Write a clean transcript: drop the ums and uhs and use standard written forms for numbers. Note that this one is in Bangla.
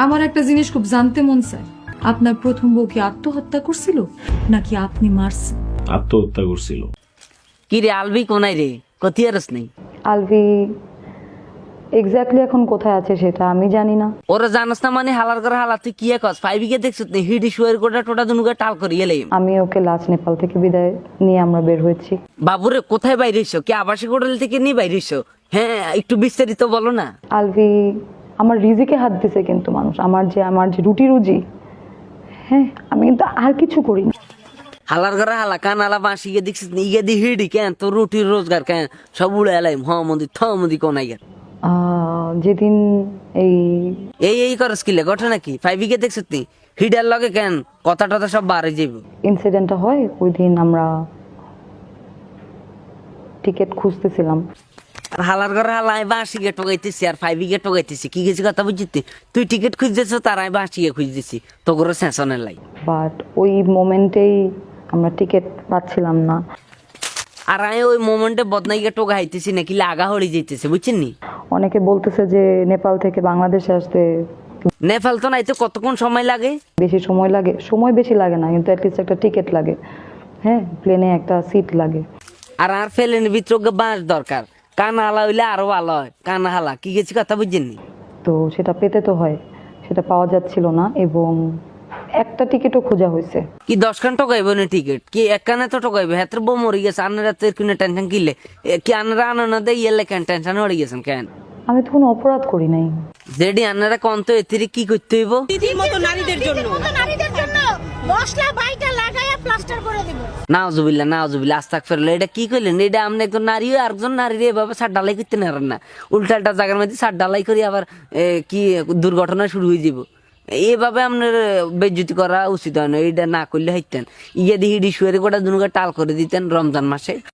আমার একটা জিনিস খুব জানতে মন চায়, আপনার প্রথম বউ কি আত্মহত্যা করছিল নাকি আপনি মারছেন? আত্মহত্যা করছিল। কি রে আলবি কোনায় রে কতিয়ারস নেই? আলভি এক্স্যাক্টলি এখন কোথায় আছে সেটা আমি জানি না। ওরা জানাস না মানে হালার করে হালা তুই কি কস ফাইভিকে দেখছিস নি হিডি শুয়ের গোটা টোটা দুনুকে টাল করি এলে আমি ওকে লাস্ট নেপাল থেকে বিদায় নিয়ে আমরা বের হয়েছি। বাবুরে কোথায় বাইরে এসো কি আবাসিক হোটেল থেকে নিয়ে বাইরে এসো? হ্যাঁ একটু বিস্তারিত বলো না। আলভি আমার রিজিকে হাত দিছে কিন্তু মানুষ, আমার যে রুটি রুজি, হ্যাঁ আমি কিন্তু আর কিছু করি না। হালার ঘরে হালা কান আলা বাঁশিয়ে দেখছিস নি ইয়ে দি হিডি কেন তোর রুটির রোজগার কেন সব উড়ে এলাই মহামন্দির থমন্দি কোনাই গেল যেদিন এই এই করস কিলে ঘটনা কি ফাইভিকে দেখছিস নি হিডার লগে কেন কথা টথা সব বাড়ে যাইব। ইনসিডেন্টটা হয় ওই দিন আমরা টিকিট খুঁজতেছিলাম। আর হালার ঘরে হালা আমি বাঁশিকে টোকাইতেছি আর ফাইভিকে টোকাইতেছি কি কিছু কথা বুঝছিস তুই টিকিট খুঁজতেছ তার আমি বাঁশিকে খুঁজতেছি তো করে সেশনের লাই। বাট ওই মোমেন্টেই আমরা টিকিট পাচ্ছিলাম না। আর আমি ওই মোমেন্টে বদনাইকে টোকা হাইতেছি নাকি লাগা হয়ে যাইতেছে বুঝছেন নি। অনেকে বলতেছে যে নেপাল থেকে বাংলাদেশে আসতে নেপাল তো নাইতে কতক্ষণ সময় লাগে? বেশি সময় লাগে, সময় বেশি লাগে না কিন্তু অ্যাটলিস্ট একটা টিকিট লাগে, হ্যাঁ প্লেনে একটা সিট লাগে। আর ফেলেন ভিতরে বাঁশ দরকার, কান হালা হইলে আরো ভালো হয়। কান হালা কি কিছু কথা বুঝছেন নি। তো সেটা পেতে তো হয়, সেটা পাওয়া যাচ্ছিল না এবং একটা টিকিটও খোঁজা হয়েছে। কি 10 খান টোকাইব না টিকিট কি এক কানে তো টোকাইবে হাতের বউ মরে গেছে আনারা তো এরকম টেনশন কিলে কি আনারা আনন্দ দেয় ইয়েলে কেন টেনশন হয়ে গেছেন কেন? আমি তো কোনো অপরাধ করি নাই। যেডি আনারা কোন তো এতিরে কি করতে হইব? দিদির মতো নারীদের জন্য মশলা বাইটা লাগায়া প্লাস্টার করে দিব। নাউজুবিল্লাহ আস্তাগফিরুল্লাহ। এটা কি কইলেন? এটা আপনি একজন নারী আর একজন নারীর এভাবে সার ডালাই করতে নারেন না। উল্টাটা জায়গার মধ্যে সার ডালাই করি আবার কি দুর্ঘটনা শুরু হয়ে যাব। এইভাবে আপনার বেজ্জতি করা উচিত হয় না। এটা না করলে হইতেন ইয়ে দিয়ে হিডি শুয়ে গোটা দুনুকে টাল করে দিতেন রমজান মাসে।